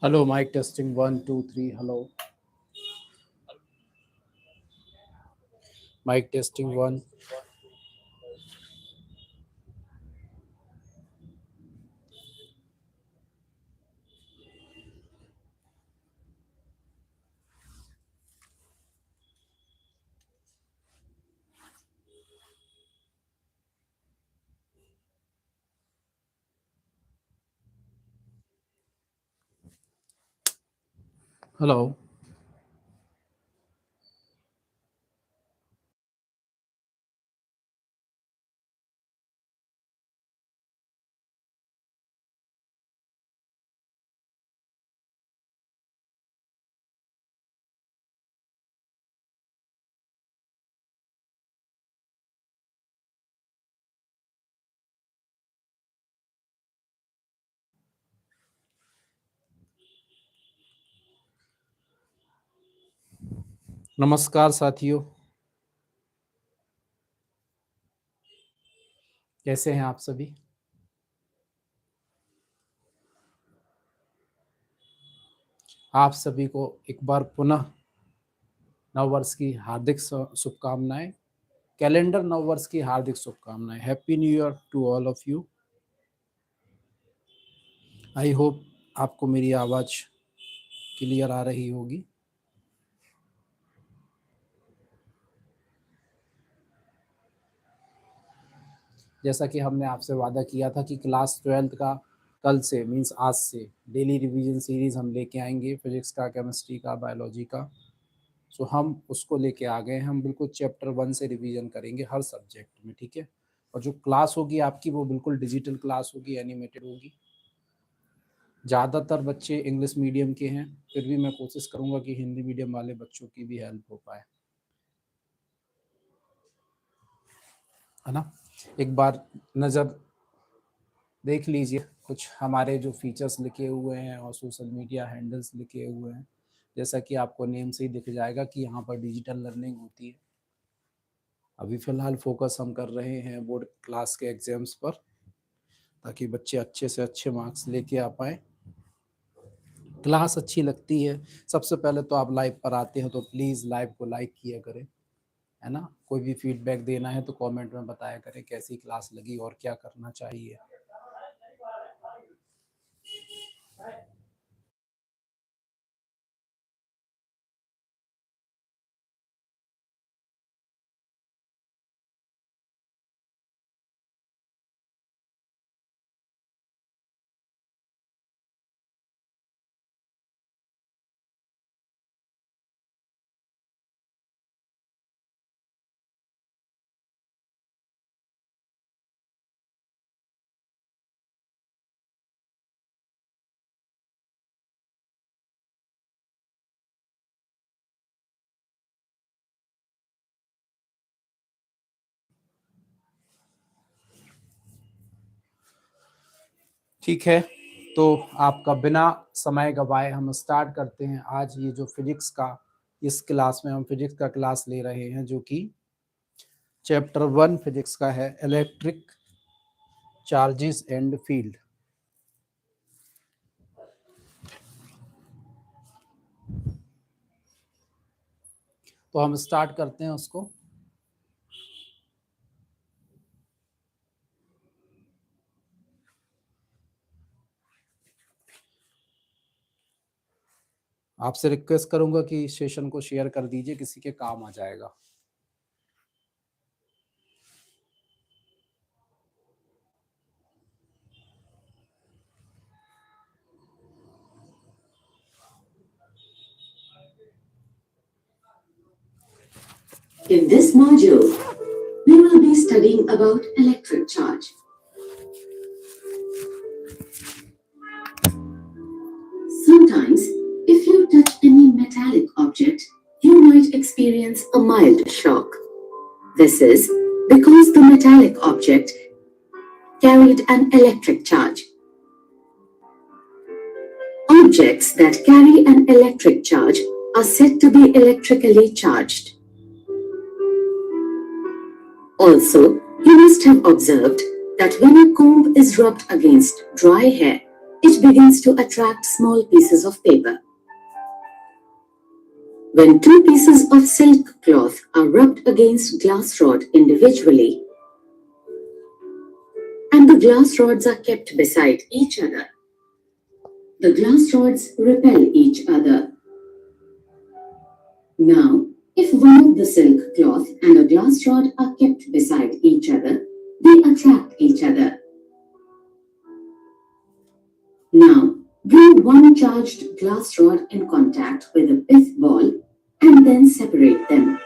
Hello, mic testing 1 2 3. Hello, mic testing one. Hello. नमस्कार साथियों, कैसे हैं आप सभी। आप सभी को एक बार पुनः नववर्ष की हार्दिक शुभकामनाएं। कैलेंडर नववर्ष की हार्दिक शुभकामनाएं। Happy new year to all of you. I hope आपको मेरी आवाज क्लियर आ रही होगी। जैसा कि हमने आपसे वादा किया था कि क्लास 12th का कल से मींस आज से डेली रिवीजन सीरीज हम लेके आएंगे, फिजिक्स का, केमिस्ट्री का, बायोलॉजी का। सो हम उसको लेके आ गए हैं। हम बिल्कुल चैप्टर 1 से रिवीजन करेंगे हर सब्जेक्ट में, ठीक है। और जो क्लास होगी आपकी वो बिल्कुल डिजिटल क्लास होगी, एनिमेटेड होगी। ज़्यादातर बच्चे इंग्लिश मीडियम के हैं, फिर भी मैं कोशिश करूँगा कि हिंदी मीडियम वाले बच्चों की भी हेल्प हो पाए, है ना। एक बार नज़र देख लीजिए, कुछ हमारे जो फीचर्स लिखे हुए हैं और सोशल मीडिया हैंडल्स लिखे हुए हैं। जैसा कि आपको नेम से ही दिख जाएगा कि यहाँ पर डिजिटल लर्निंग होती है। अभी फ़िलहाल फोकस हम कर रहे हैं बोर्ड क्लास के एग्ज़ाम्स पर, ताकि बच्चे अच्छे से अच्छे मार्क्स लेके आ पाए। क्लास अच्छी लगती है। सबसे पहले तो आप लाइव पर आते हो तो प्लीज़ लाइव को लाइक किया करें, है ना। कोई भी फीडबैक देना है तो कमेंट में बताया करें कैसी क्लास लगी और क्या करना चाहिए। ठीक है, तो आपका बिना समय गवाए हम स्टार्ट करते हैं। आज ये जो फिजिक्स का, इस क्लास में हम फिजिक्स का क्लास ले रहे हैं, जो कि चैप्टर 1 फिजिक्स का है, इलेक्ट्रिक चार्जेस एंड फील्ड। तो हम स्टार्ट करते हैं उसको। आपसे रिक्वेस्ट करूंगा कि सेशन को शेयर कर दीजिए, किसी के काम आ जाएगा। In this module, we will be studying about electric charge. Sometimes, if you touch any metallic object, you might experience a mild shock. This is because the metallic object carried an electric charge. Objects that carry an electric charge are said to be electrically charged. Also, you must have observed that when a comb is rubbed against dry hair, it begins to attract small pieces of paper. When two pieces of silk cloth are rubbed against glass rod individually, and the glass rods are kept beside each other, the glass rods repel each other. Now, if one of the silk cloth and a glass rod are kept beside each other, they attract each other. Now, bring one charged glass rod in contact with a pith ball and then separate them.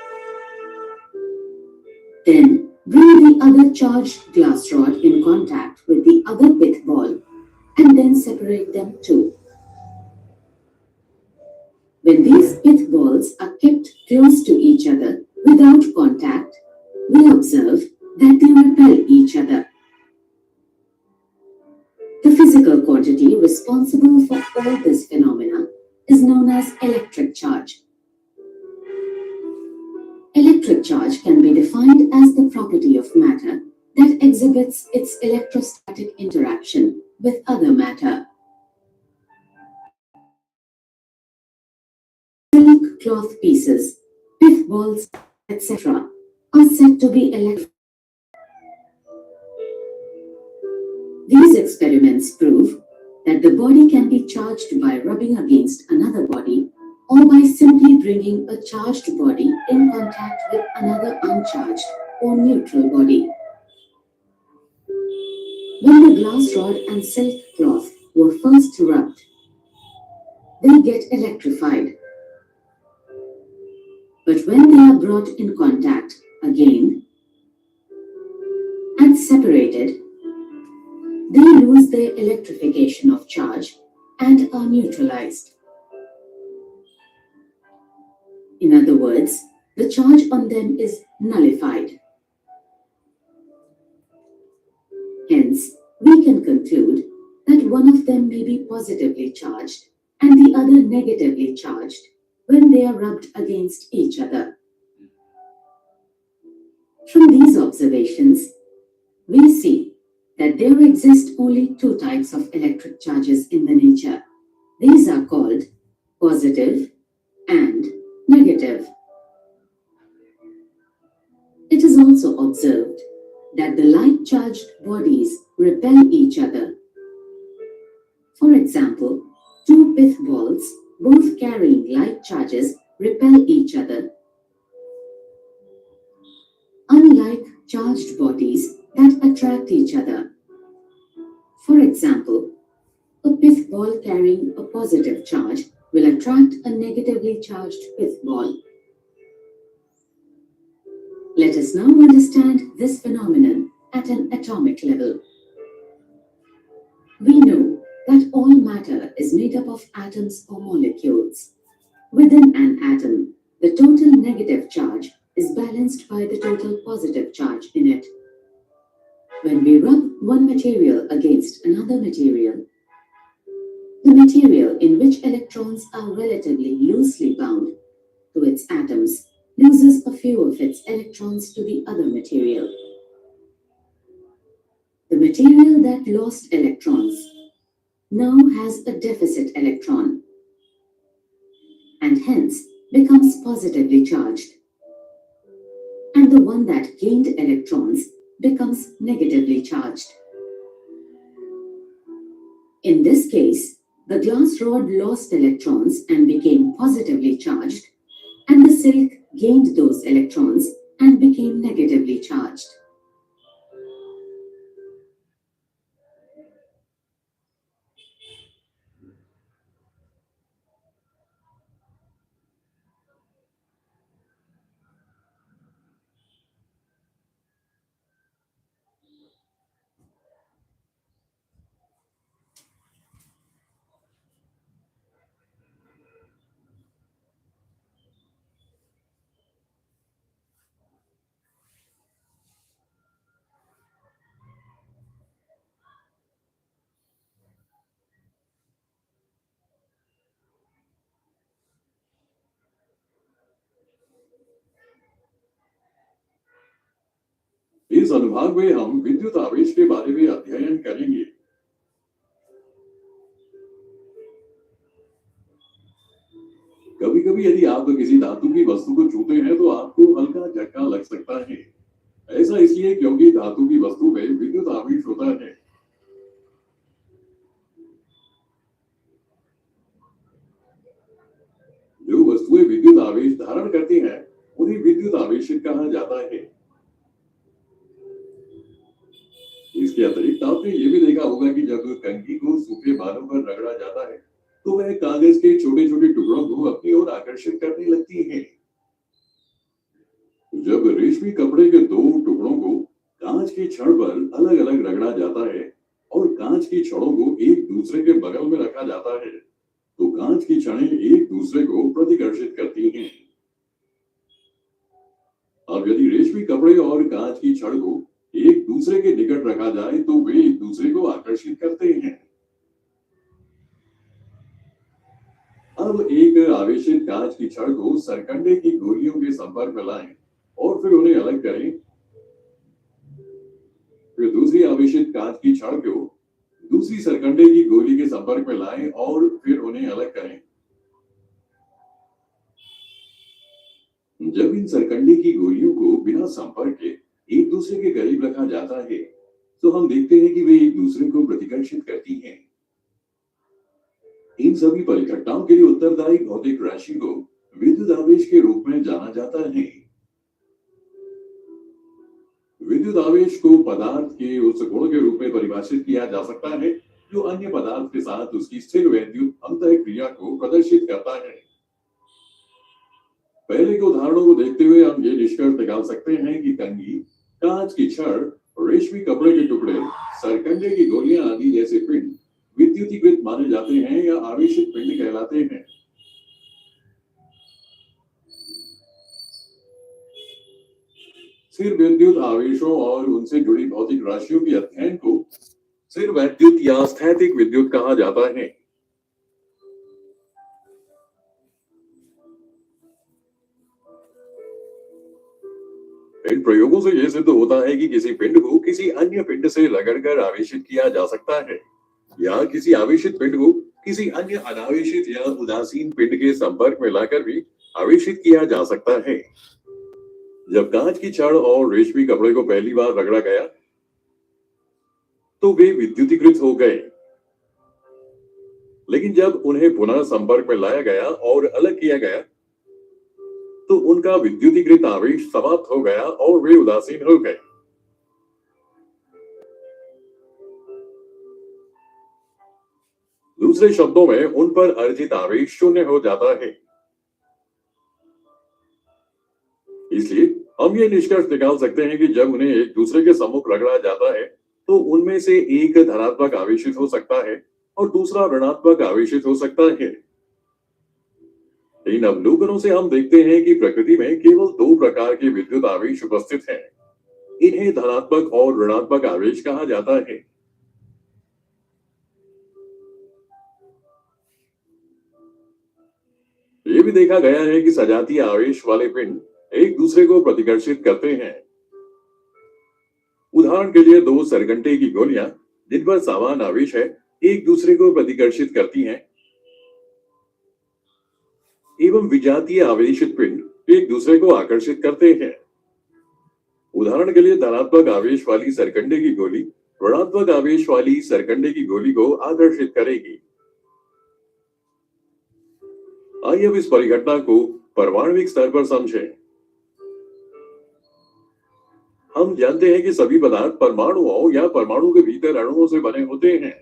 Then, bring the other charged glass rod in contact with the other pith ball and then separate them too. When these pith balls are kept close to each other without contact, we observe that they repel each other. The physical quantity responsible for all this phenomena is known as electric charge. Electric charge can be defined as the property of matter that exhibits its electrostatic interaction with other matter. Silk cloth pieces, pith balls, etc. are said to be electric. These experiments prove that the body can be charged by rubbing against another body or by simply bringing a charged body in contact with another uncharged or neutral body. When the glass rod and silk cloth were first rubbed, they get electrified. But when they are brought in contact again and separated, they lose their electrification of charge and are neutralized. In other words, the charge on them is nullified. Hence, we can conclude that one of them may be positively charged and the other negatively charged when they are rubbed against each other. From these observations, we see that there exist only two types of electric charges in the nature. These are called positive and negative. It is also observed that the light-charged bodies repel each other. For example, two pith balls, both carrying light charges, repel each other. Unlike charged bodies that attract each other. For example, a pith ball carrying a positive charge will attract a negatively charged pith ball. Let us now understand this phenomenon at an atomic level. We know that all matter is made up of atoms or molecules. Within an atom, the total negative charge is balanced by the total positive charge in it. When we rub one material against another material, the material in which electrons are relatively loosely bound to its atoms loses a few of its electrons to the other material. The material that lost electrons now has a deficit electron and hence becomes positively charged, and the one that gained electrons becomes negatively charged. In this case, the glass rod lost electrons and became positively charged, and the silk gained those electrons and became negatively charged. इस अनुभाग में हम विद्युत आवेश के बारे में अध्ययन करेंगे। कभी यदि आप किसी धातु की वस्तु को छूते हैं तो आपको हल्का झटका लग सकता है। ऐसा इसलिए क्योंकि धातु की वस्तु में विद्युत आवेश होता है। जो वस्तुएं विद्युत आवेश धारण करती हैं, उन्हें विद्युत आवेशित कहा जाता है। इसके अतिरिक्त आपने ये भी देखा होगा कि जब कंघी को सूखे बालों पर रगड़ा जाता है तो वह कागज के छोटे छोटे टुकड़ों को अपनी ओर आकर्षित करने लगती है। जब रेशमी कपड़े के दो टुकड़ों को कांच की छड़ पर अलग अलग रगड़ा जाता है और कांच की छड़ों को एक दूसरे के बगल में रखा जाता है तो कांच की छड़ें एक दूसरे को प्रतिकर्षित करती हैं। अब यदि रेशमी कपड़े और कांच की छड़ को एक दूसरे के निकट रखा जाए तो वे एक दूसरे को आकर्षित करते हैं। अब एक आवेशित कांच की छड़ को सरकंडे की गोलियों के संपर्क में लाएं और फिर उन्हें अलग करें। फिर दूसरी आवेशित कांच की छड़ को दूसरी सरकंडे की गोली के संपर्क में लाएं और फिर उन्हें अलग करें। जब इन सरकंडे की गोलियों को बिना संपर्क के एक दूसरे के करीब रखा जाता है तो हम देखते हैं कि वे एक दूसरे को प्रतिकर्षित करती हैं। इन सभी परिघटनाओं के लिए उत्तरदायी भौतिक राशि को विद्युत आवेश के रूप में जाना जाता है। विद्युत आवेश को पदार्थ के उस गुण के रूप में परिभाषित किया जा सकता है जो अन्य पदार्थ के साथ उसकी स्थिर वैद्युत अंतःक्रिया को प्रदर्शित करता है। पहले के उदाहरणों को देखते हुए हम ये निष्कर्ष निकाल सकते हैं कि कंघी, कांच की छड़, रेशमी कपड़े के टुकड़े, सरकंडे की गोलियां आदि जैसे पिंड विद्युतीकृत माने जाते हैं या आवेशित पिंड कहलाते हैं। स्थिर विद्युत आवेशों और उनसे जुड़ी भौतिक राशियों के अध्ययन को स्थिर वैद्युत या स्थैतिक विद्युत कहा जाता है। इन प्रयोगों से यह सिद्ध होता है कि किसी पिंड को किसी अन्य पिंड से रगड़कर आवेशित किया जा सकता है या किसी आवेशित पिंड को किसी अन्य अनावेशित या उदासीन पिंड के संपर्क में लाकर भी आवेशित किया जा सकता है। जब कांच की छड़ और रेशमी कपड़े को पहली बार रगड़ा गया तो वे विद्युतीकृत हो गए, लेकिन जब उन्हें पुनः संपर्क में लाया गया और अलग किया गया तो उनका विद्युतीकृत आवेश समाप्त हो गया और वे उदासीन हो गए। दूसरे शब्दों में उन पर अर्जित आवेश शून्य हो जाता है। इसलिए हम ये निष्कर्ष निकाल सकते हैं कि जब उन्हें एक दूसरे के सम्मुख रगड़ा जाता है तो उनमें से एक धनात्मक आवेशित हो सकता है और दूसरा ऋणात्मक आवेशित हो सकता है। इन अवलोकनों से हम देखते हैं कि प्रकृति में केवल दो प्रकार के विद्युत आवेश उपस्थित हैं। इन्हें धनात्मक और ऋणात्मक आवेश कहा जाता है। यह भी देखा गया है कि सजातीय आवेश वाले पिंड एक दूसरे को प्रतिकर्षित करते हैं। उदाहरण के लिए दो सरकंडे की गोलियां जिन पर समान आवेश है एक दूसरे को प्रतिकर्षित करती हैं एवं विजातीय आवेशित पिंड एक दूसरे को आकर्षित करते हैं। उदाहरण के लिए धनात्मक आवेश वाली सरकंडे की गोली ऋणात्मक आवेश वाली सरकंडे की गोली को आकर्षित करेगी। आइए अब इस परिघटना को परमाणुविक स्तर पर समझें। हम जानते हैं कि सभी पदार्थ परमाणुओं या परमाणु के भीतर अणुओं से बने होते हैं।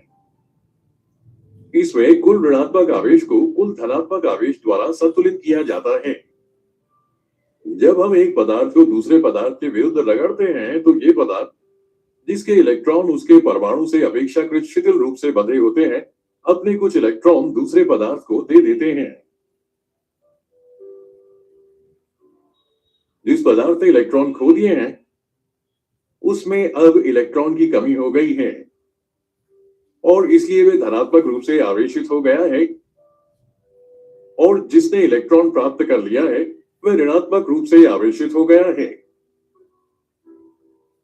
इसमें कुल ऋणात्मक आवेश को कुल धनात्मक आवेश द्वारा संतुलित किया जाता है। जब हम एक पदार्थ को दूसरे पदार्थ के विरुद्ध रगड़ते हैं तो ये पदार्थ जिसके इलेक्ट्रॉन उसके परमाणु से अपेक्षाकृत शिथिल रूप से बंधे होते हैं अपने कुछ इलेक्ट्रॉन दूसरे पदार्थ को दे देते हैं। जिस पदार्थ ने इलेक्ट्रॉन खो दिए हैं उसमें अब इलेक्ट्रॉन की कमी हो गई है और इसलिए वे धनात्मक रूप से आवेशित हो गया है, और जिसने इलेक्ट्रॉन प्राप्त कर लिया है वह ऋणात्मक रूप से आवेशित हो गया है।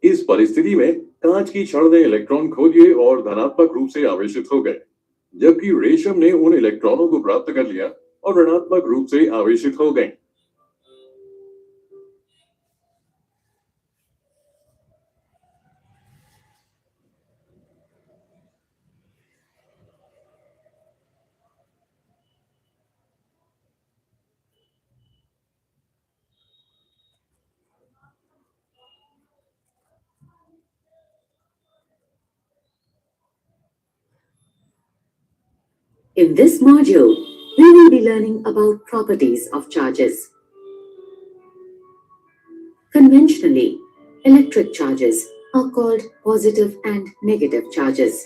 इस परिस्थिति में कांच की छड़ ने इलेक्ट्रॉन खो दिए और धनात्मक रूप से आवेशित हो गए, जबकि रेशम ने उन इलेक्ट्रॉनों को प्राप्त कर लिया और ऋणात्मक रूप से आवेशित हो गए। In this module, we will be learning about properties of charges. Conventionally, electric charges are called positive and negative charges.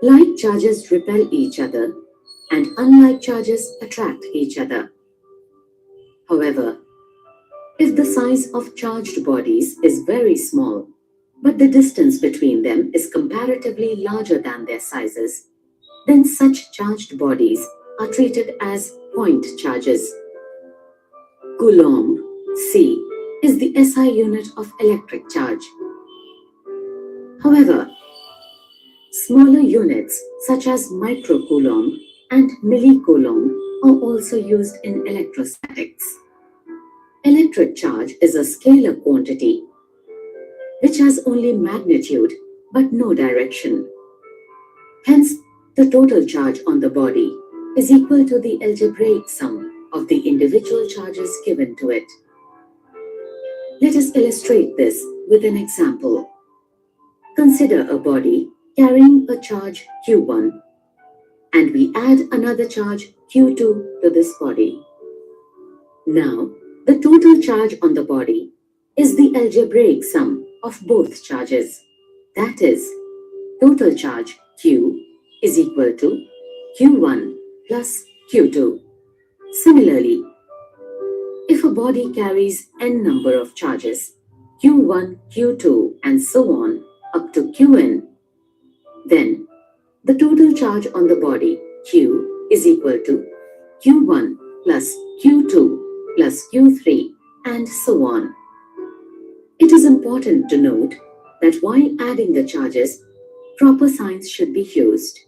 Like charges repel each other, and unlike charges attract each other. However, if the size of charged bodies is very small, but the distance between them is comparatively larger than their sizes, then such charged bodies are treated as point charges. Coulomb, C, is the SI unit of electric charge. However, smaller units such as microcoulomb and millicoulomb are also used in electrostatics. Electric charge is a scalar quantity which has only magnitude but no direction. Hence, the total charge on the body is equal to the algebraic sum of the individual charges given to it. Let us illustrate this with an example. Consider a body carrying a charge Q1, and we add another charge Q2 to this body. Now, the total charge on the body is the algebraic sum of both charges. That is, total charge Q is equal to Q1 plus Q2. Similarly, if a body carries n number of charges, Q1, Q2, and so on up to Qn, then the total charge on the body Q is equal to Q1 plus Q2 plus Q3 and so on. It is important to note that while adding the charges, proper signs should be used.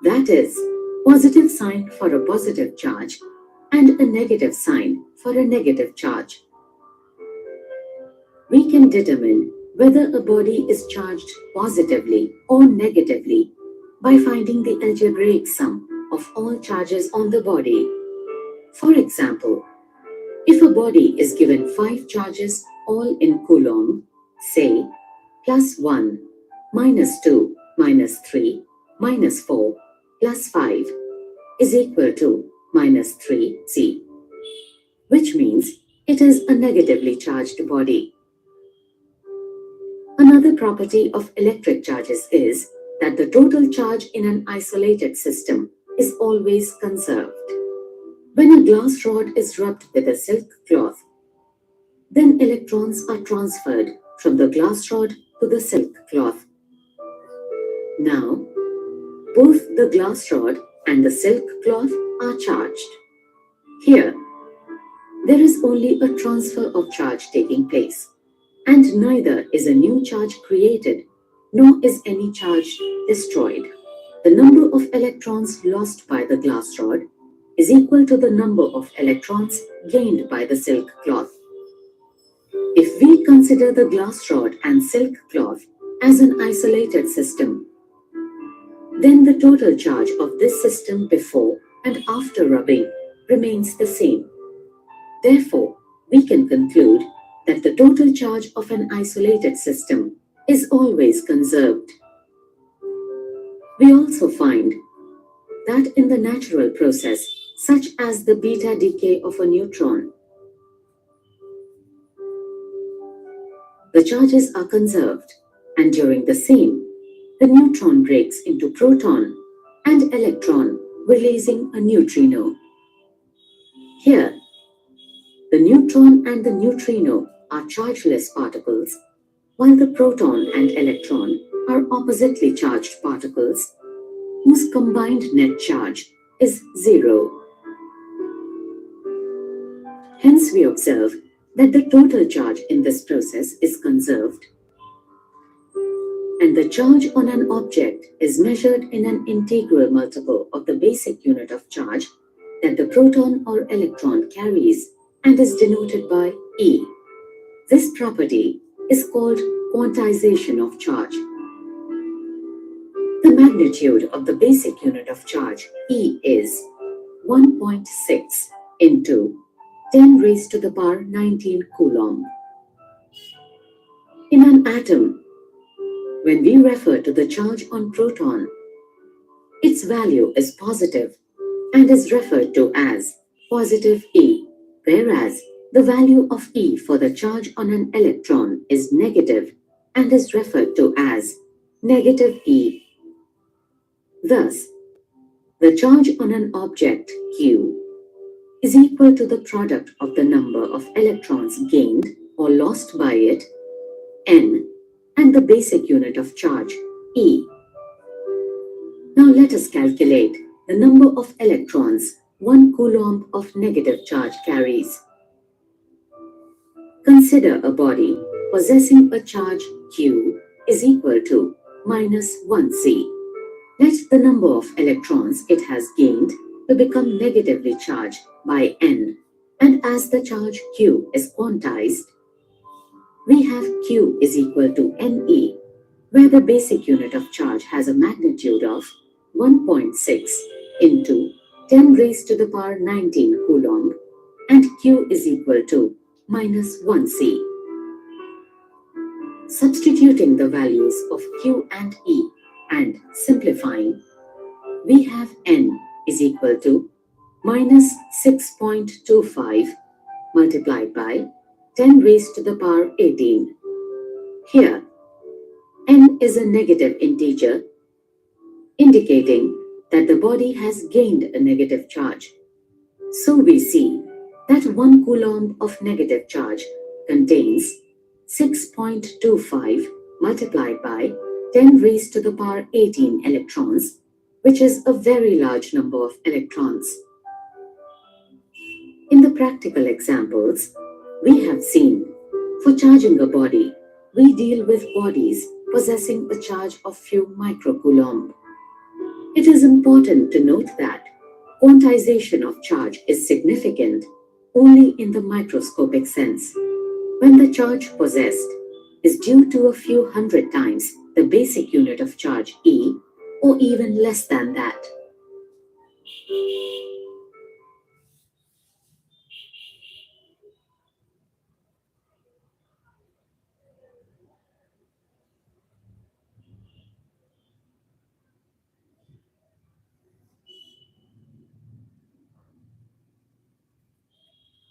That is, positive sign for a positive charge and a negative sign for a negative charge. We can determine whether a body is charged positively or negatively by finding the algebraic sum of all charges on the body. For example, if a body is given 5 charges all in Coulomb, say plus 1, minus 2, minus 3, minus 4, plus 5 is equal to minus 3C, which means it is a negatively charged body. Another property of electric charges is that the total charge in an isolated system is always conserved. When a glass rod is rubbed with a silk cloth, then electrons are transferred from the glass rod to the silk cloth. Now, both the glass rod and the silk cloth are charged. Here, there is only a transfer of charge taking place, and neither is a new charge created, nor is any charge destroyed. The number of electrons lost by the glass rod is equal to the number of electrons gained by the silk cloth. If we consider the glass rod and silk cloth as an isolated system, then the total charge of this system before and after rubbing remains the same. Therefore, we can conclude that the total charge of an isolated system is always conserved. We also find that in the natural process, such as the beta decay of a neutron, the charges are conserved, and during the same, the neutron breaks into proton and electron, releasing a neutrino. Here, the neutron and the neutrino are chargeless particles, while the proton and electron are oppositely charged particles whose combined net charge is 0. Hence, we observe that the total charge in this process is conserved, and the charge on an object is measured in an integral multiple of the basic unit of charge, that the proton or electron carries and is denoted by E. This property is called quantization of charge. The magnitude of the basic unit of charge, E, is 1.6 into 10 raised to the power 19 Coulomb. In an atom, when we refer to the charge on proton, its value is positive and is referred to as positive E, whereas the value of E for the charge on an electron is negative and is referred to as negative E. Thus, the charge on an object Q is equal to the product of the number of electrons gained or lost by it, N, and the basic unit of charge, E. Now let us calculate the number of electrons 1 Coulomb of negative charge carries. Consider a body possessing a charge Q is equal to minus 1C. Let the number of electrons it has gained to become negatively charged by N, and as the charge Q is quantized, we have Q is equal to Ne, where the basic unit of charge has a magnitude of 1.6 into 10 raised to the power 19 Coulomb, and Q is equal to minus 1C. Substituting the values of Q and E and simplifying, we have N is equal to minus 6.25 multiplied by 10 raised to the power 18. Here, N is a negative integer, indicating that the body has gained a negative charge. So we see that 1 Coulomb of negative charge contains 6.25 multiplied by 10 raised to the power 18 electrons, which is a very large number of electrons. In the practical examples, we have seen, for charging a body, we deal with bodies possessing a charge of few microcoulomb. It is important to note that quantization of charge is significant only in the microscopic sense, when the charge possessed is due to a few hundred times the basic unit of charge E, or even less than that.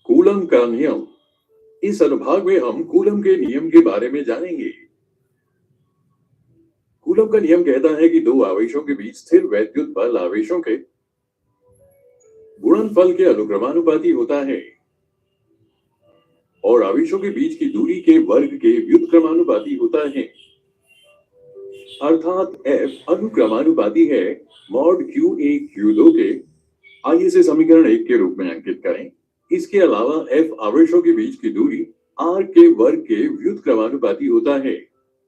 Coulomb का नियम। इस अनुभाग में हम coulomb के नियम के बारे में जानेंगे। कूलम का नियम कहता है कि दो आवेशों के बीच स्थिर वैद्युत बल आवेशों के गुणनफल के अनुक्रमानुपाती होता है और आवेशों के बीच की दूरी के वर्ग के व्युत्क्रमानुपाती होता है, अर्थात F अनुक्रमानुपाती है मॉड Q1 Q2 के। आइए इसे समीकरण 1 के रूप में अंकित करें। इसके अलावा F आवेशों के बीच की दूरी R के वर्ग के व्युत्क्रमानुपाती होता है,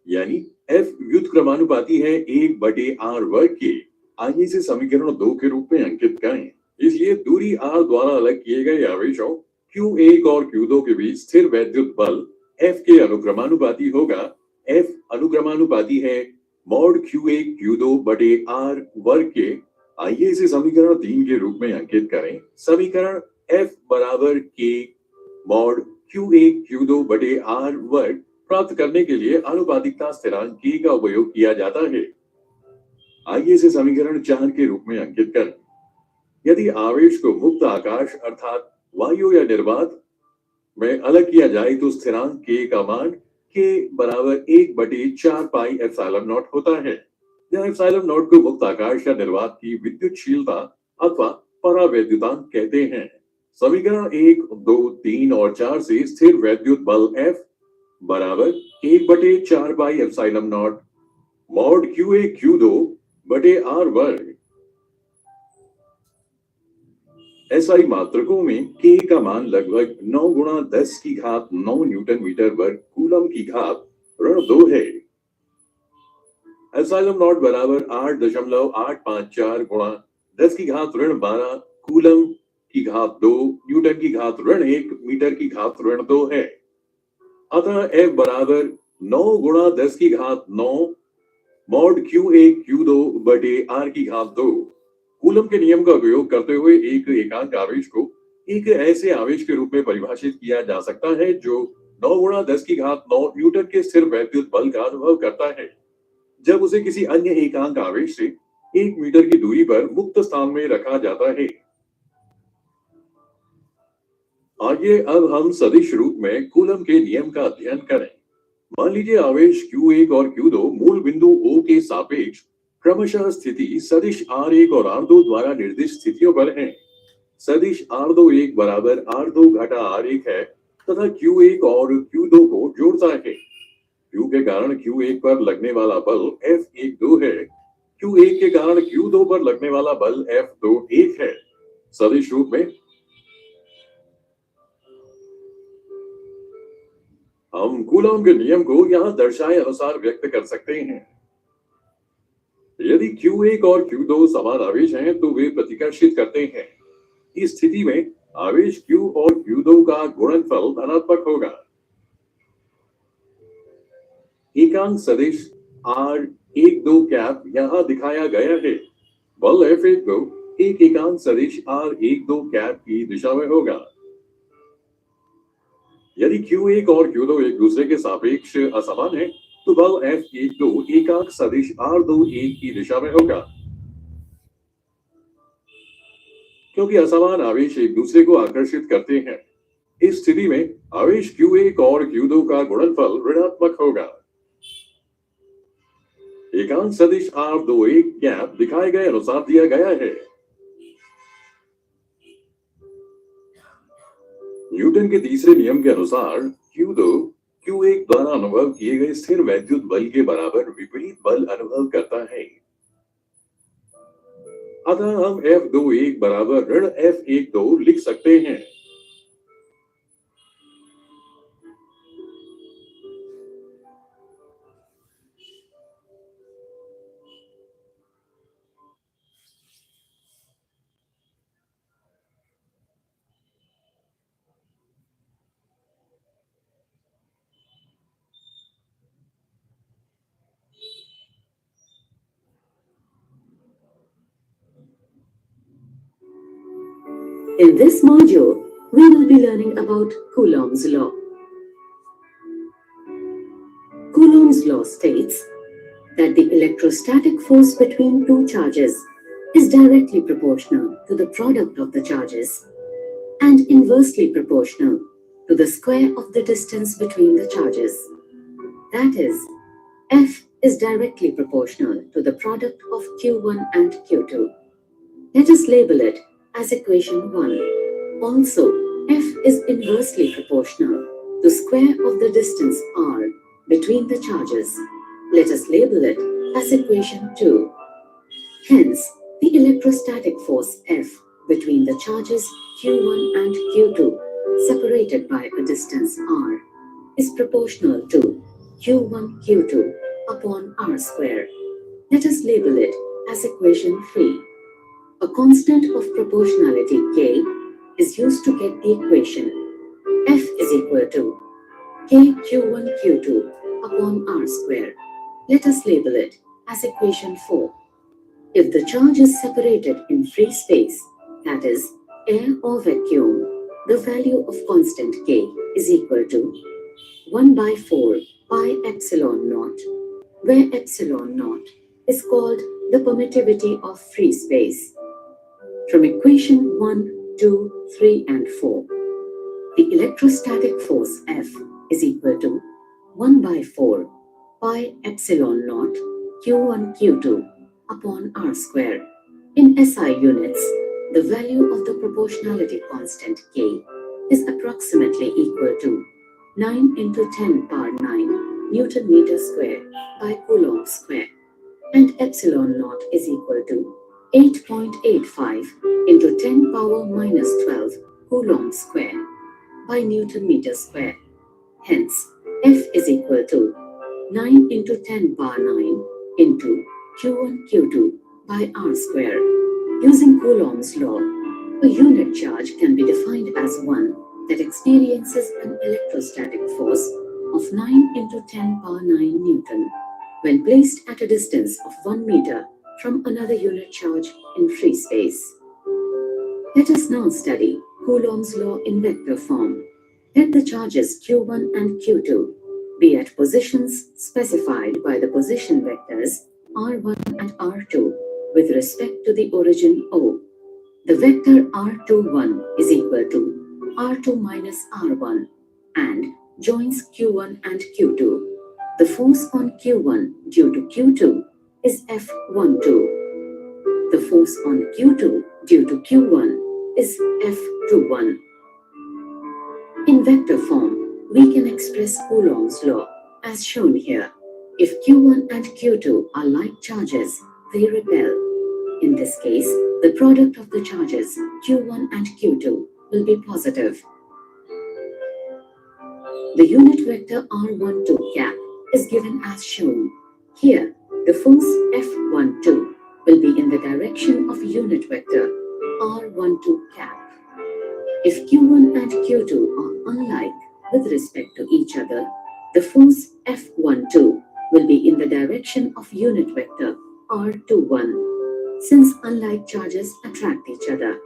यानी F व्युत्क्रमानुपाती है 1/R वर्ग के। आइए इसे समीकरण 2 के रूप में अंकित करें। इसलिए दूरी R द्वारा अलग किए गए आवेशों Q1 और Q2 के बीच स्थिर वैद्युत बल F के अनुक्रमानुपाती होगा। F अनुक्रमानुपाती है मॉड Q1 Q2/R वर्ग के। आइए इसे समीकरण 3 के रूप में अंकित करें। समीकरण F बराबर K मॉड Q1 Q2/R वर्ग प्राप्त करने के लिए आनुपातिकता स्थिरांक K का उपयोग किया जाता है। आइए इसे समीकरण 4 के रूप में अंकित करें। यदि आवेश को मुक्त आकाश अर्थात वायु या निर्वात में अलग किया जाए तो स्थिरांक K का मान K बराबर 1/4 पाई एप्सिलॉन नॉट होता है, जहां एप्सिलॉन नॉट को मुक्त आकाश या निर्वात की विद्युतशीलता अथवा परावैद्युतांक कहते हैं। समीकरण 1, 2, 3 और 4 से स्थिर वैद्युत बल F बराबर 1/4 pi epsilon not mod Q1 Q2/R वर्ग। SI मात्रकों में K का मान लगभग 9 गुणा 10 की घात 9 न्यूटन मीटर वर्ग कूलम की घात ऋण 2 है। एप्सिलॉन नॉट बराबर 8.854 गुणा 10 की घात ऋण 12 कूलम की घात 2 न्यूटन की घात ऋण 1 मीटर की घात ऋण 2 है। अतः F बराबर 9 गुणा 10 की घात 9 मॉड Q1 Q2 बटे R की घात 2। कूलम के नियम का उपयोग करते हुए एक एकांक आवेश को एक ऐसे आवेश के रूप में परिभाषित किया जा सकता है जो 9 गुणा 10 की घात 9 न्यूटन के स्थिर वैद्युत बल का अनुभव करता है जब उसे किसी अन्य एकांक आवेश से 1 मीटर की दूरी पर मुक्त स्थान में रखा जाता है। आइए अब हम सदिश रूप में कूलम के नियम का अध्ययन करें। मान लीजिए आवेश Q1 और Q2 मूल बिंदु O के सापेक्ष क्रमशः स्थिति सदिश R1 और R2 द्वारा निर्दिष्ट स्थितियों पर हैं। सदिश R21 बराबर R2 घटा R1 है तथा Q1 और Q2 को जोड़ता है। Q के कारण Q1 पर लगने वाला बल F12 है। Q1 के कारण Q2 पर लगने वाला बल F21 है। सदिश रूप में हम कूलॉम के नियम को यहां दर्शाए अनुसार व्यक्त कर सकते हैं। यदि Q1 और Q2 समान आवेश हैं तो वे प्रतिकर्षित करते हैं। इस स्थिति में आवेश Q और Q2 का गुणनफल धनात्मक होगा। एकांक सदिश R12 कैप यहां दिखाया गया है। बल F12 एक एकांक सदिश R12 कैप की दिशा में होगा। यदि Q1 और Q2 एक दूसरे के सापेक्ष असमान है तो बल F12 एकांक सदिश R21 की दिशा में होगा। क्योंकि असमान आवेश एक दूसरे को आकर्षित करते हैं, इस स्थिति में आवेश Q1 और Q2 का गुणनफल ऋणात्मक होगा। एकांक सदिश R21 कैप दिखाए गए अनुसार दिया गया है। न्यूटन के तीसरे नियम के अनुसार Q2 Q1 द्वारा अनुभव किए गए स्थिर वैद्युत बल के बराबर विपरीत बल अनुभव करता है। अतः हम F21 बराबर ऋण F12 लिख सकते हैं। In this module, we will be learning about Coulomb's law. Coulomb's law states that the electrostatic force between two charges is directly proportional to the product of the charges and inversely proportional to the square of the distance between the charges. That is, F is directly proportional to the product of Q1 and Q2. Let us label it as equation 1. Also, F is inversely proportional to square of the distance r between the charges. Let us label it as equation 2. Hence, the electrostatic force F between the charges Q1 and Q2 separated by a distance r is proportional to Q1 Q2 upon r square. Let us label it as equation 3. A constant of proportionality k is used to get the equation F is equal to k Q1 Q2 upon r square. Let us label it as equation 4. If the charge is separated in free space, that is, air or vacuum, the value of constant k is equal to 1 by 4 pi epsilon naught, where epsilon naught is called the permittivity of free space. From equation 1, 2, 3 and 4, the electrostatic force F is equal to 1 by 4 pi epsilon naught Q1 Q2 upon r square. In SI units, the value of the proportionality constant K is approximately equal to 9 into 10 power 9 Newton meter square by Coulomb square, and epsilon naught is equal to 8.85 into 10 power minus 12 Coulomb square by Newton meter square. Hence, F is equal to 9 into 10 power 9 into Q1 Q2 by r square. Using Coulomb's law, A unit charge can be defined as one that experiences an electrostatic force of 9 into 10 power 9 Newton when placed at a distance of 1 meter from another unit charge in free space. Let us now study Coulomb's law in vector form. Let the charges q1 and q2 be at positions specified by the position vectors r1 and r2 with respect to the origin O. The vector r21 is equal to r2 minus r1 and joins q1 and q2. The force on q1 due to q2 is F12. The force on q2 due to q1 is F21. In vector form, we can express Coulomb's law as shown here. If q1 and q2 are like charges, they repel. In this case, the product of the charges q1 and q2 will be positive. The unit vector r12 cap is given as shown. Here, the force F12 will be in the direction of unit vector r12 cap. If q1 and q2 are unlike with respect to each other, the force F12 will be in the direction of unit vector r21, since unlike charges attract each other.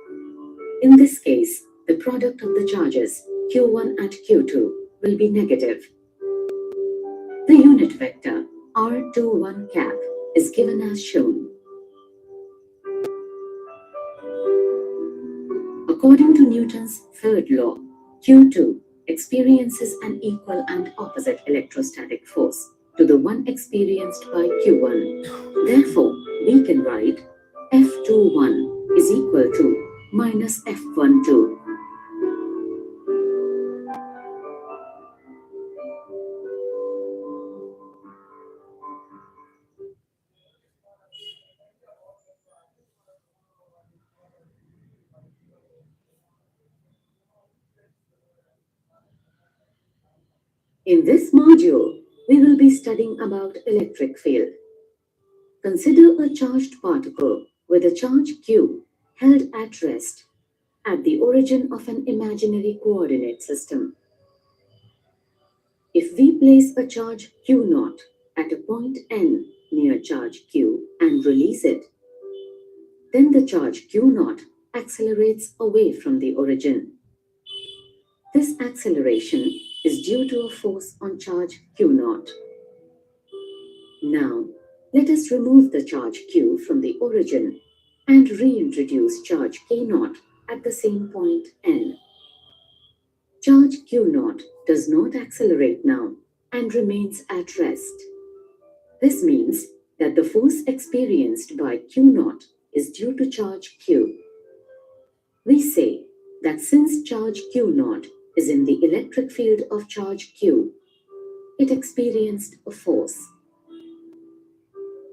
In this case, the product of the charges q1 and q2 will be negative. The unit vector r21 cap is given as shown. According to Newton's third law, Q2 experiences an equal and opposite electrostatic force to the one experienced by Q1. Therefore, we can write F21 is equal to minus F12. In this module, we will be studying about electric field. Consider a charged particle with a charge Q held at rest at the origin of an imaginary coordinate system. If we place a charge Q0 at a point N near charge Q and release it, then the charge Q0 accelerates away from the origin. This acceleration is due to a force on charge Q0. Now, let us remove the charge Q from the origin and reintroduce charge K0 at the same point N. Charge Q0 does not accelerate now and remains at rest. This means that the force experienced by Q0 is due to charge Q. We say that since charge Q0 is in the electric field of charge Q, it experienced a force.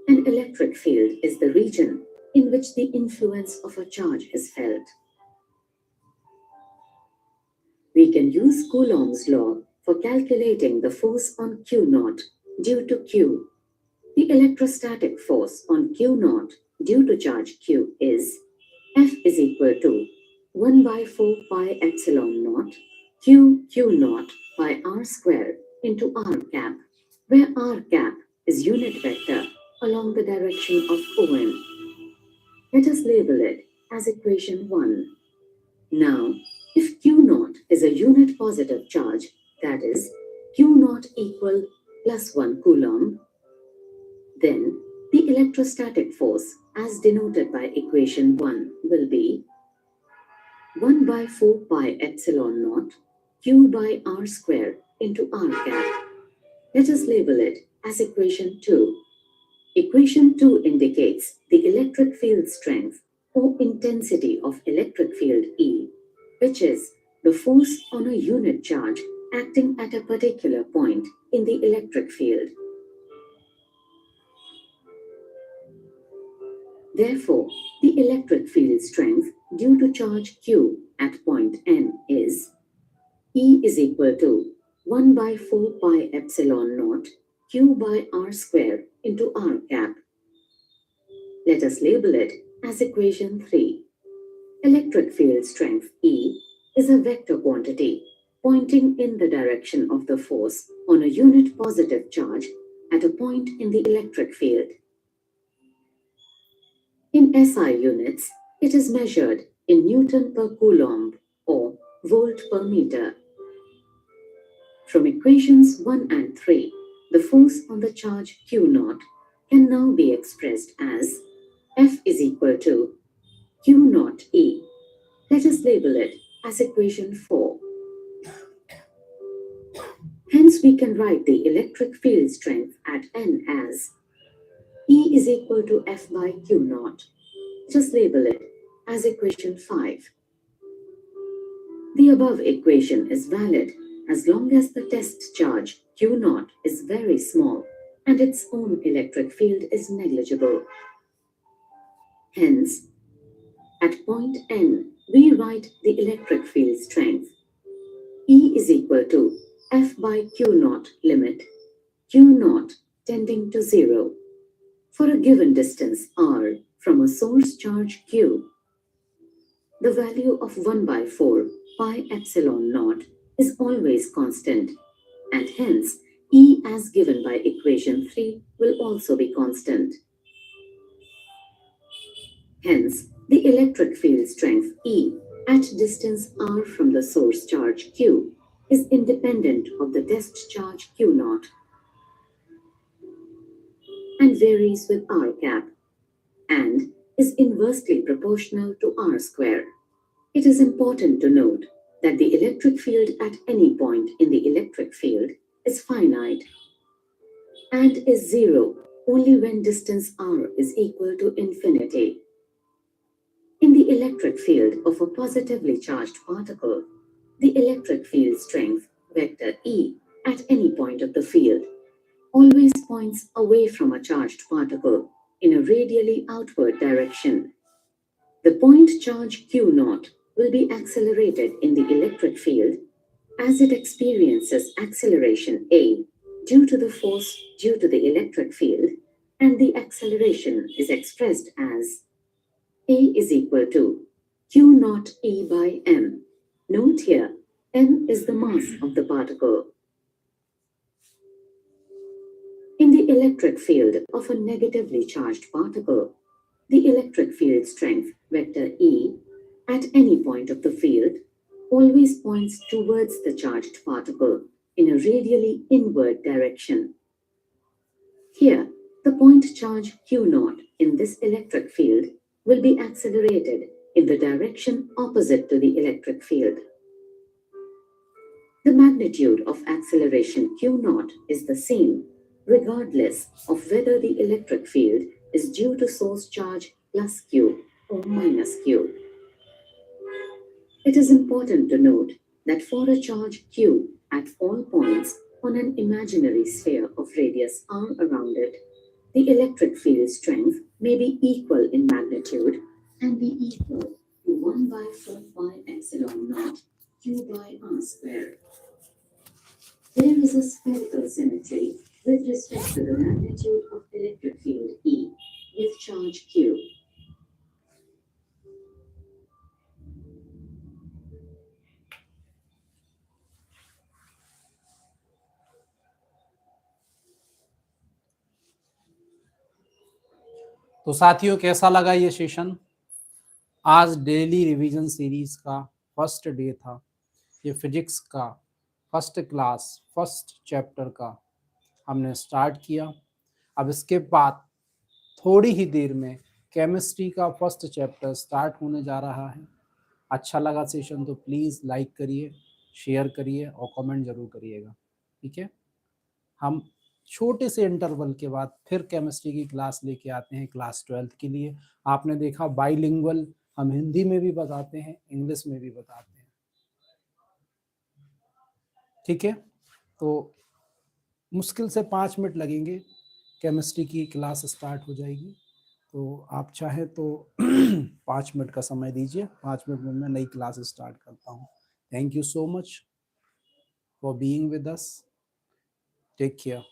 An electric field is the region in which the influence of a charge is felt. We can use Coulomb's law for calculating the force on Q0 due to Q. The electrostatic force on Q0 due to charge Q is F is equal to 1 by 4 pi epsilon naught Q0 by R square into R cap, where R cap is unit vector along the direction of OM. Let us label it as equation 1. Now, if Q0 is a unit positive charge, that is, Q0 equal plus 1 Coulomb, then the electrostatic force as denoted by equation 1 will be 1 by 4 pi epsilon naught Q by R square into R cap. Let us label it as equation 2. Equation 2 indicates the electric field strength or intensity of electric field E, which is the force on a unit charge acting at a particular point in the electric field. Therefore, the electric field strength due to charge Q at point N is E is equal to 1 by 4 pi epsilon naught Q by R square into R cap. Let us label it as equation 3. Electric field strength E is a vector quantity pointing in the direction of the force on a unit positive charge at a point in the electric field. In SI units, it is measured in Newton per Coulomb or volt per meter. From equations 1 and 3, the force on the charge Q0 can now be expressed as F is equal to Q0 E. Let us label it as equation 4. Hence, we can write the electric field strength at N as E is equal to F by Q0. Just label it as equation 5. The above equation is valid as long as the test charge Q0 is very small and its own electric field is negligible. Hence, at point N, we write the electric field strength. E is equal to F by Q0 limit Q0 tending to 0 for a given distance r from a source charge Q. The value of 1 by 4 pi epsilon naught is always constant, and hence E as given by equation 3 will also be constant. Hence, the electric field strength E at distance r from the source charge Q is independent of the test charge Q0 and varies with r cap and is inversely proportional to r square. It is important to note that the electric field at any point in the electric field is finite and is zero only when distance r is equal to infinity. In the electric field of a positively charged particle, the electric field strength, vector E, at any point of the field, always points away from a charged particle in a radially outward direction. The point charge Q0 will be accelerated in the electric field as it experiences acceleration A due to the force due to the electric field, and the acceleration is expressed as A is equal to Q0 E by m. Note here, m is the mass of the particle. In the electric field of a negatively charged particle, the electric field strength, vector E, at any point of the field, always points towards the charged particle in a radially inward direction. Here, the point charge Q0 in this electric field will be accelerated in the direction opposite to the electric field. The magnitude of acceleration Q0 is the same, regardless of whether the electric field is due to source charge plus Q or minus Q. It is important to note that for a charge Q at all points on an imaginary sphere of radius r around it, the electric field strength may be equal in magnitude and be equal to 1 by 4 pi epsilon naught Q by r square. There is a spherical symmetry with respect to the magnitude of electric field E with charge Q. तो साथियों, कैसा लगा ये session? आज daily revision series का first day था। ये physics का फर्स्ट क्लास फर्स्ट चैप्टर का हमने स्टार्ट किया। अब इसके बाद थोड़ी ही देर में केमिस्ट्री का फर्स्ट चैप्टर स्टार्ट होने जा रहा है। अच्छा लगा सेशन तो प्लीज़ लाइक करिए, शेयर करिए और कमेंट जरूर करिएगा, ठीक है। हम छोटे से इंटरवल के बाद फिर केमिस्ट्री की क्लास लेके आते हैं क्लास 12th के लिए। आपने देखा बाइलिंगुअल, हम हिंदी में भी बताते हैं, इंग्लिश में भी बताते हैं, ठीक है। तो मुश्किल से 5 मिनट लगेंगे, केमिस्ट्री की क्लास स्टार्ट हो जाएगी। तो आप चाहे तो 5 मिनट का समय दीजिए, 5 मिनट में मैं नई क्लास स्टार्ट करता हूँ। Thank you so much for being with us. Take care.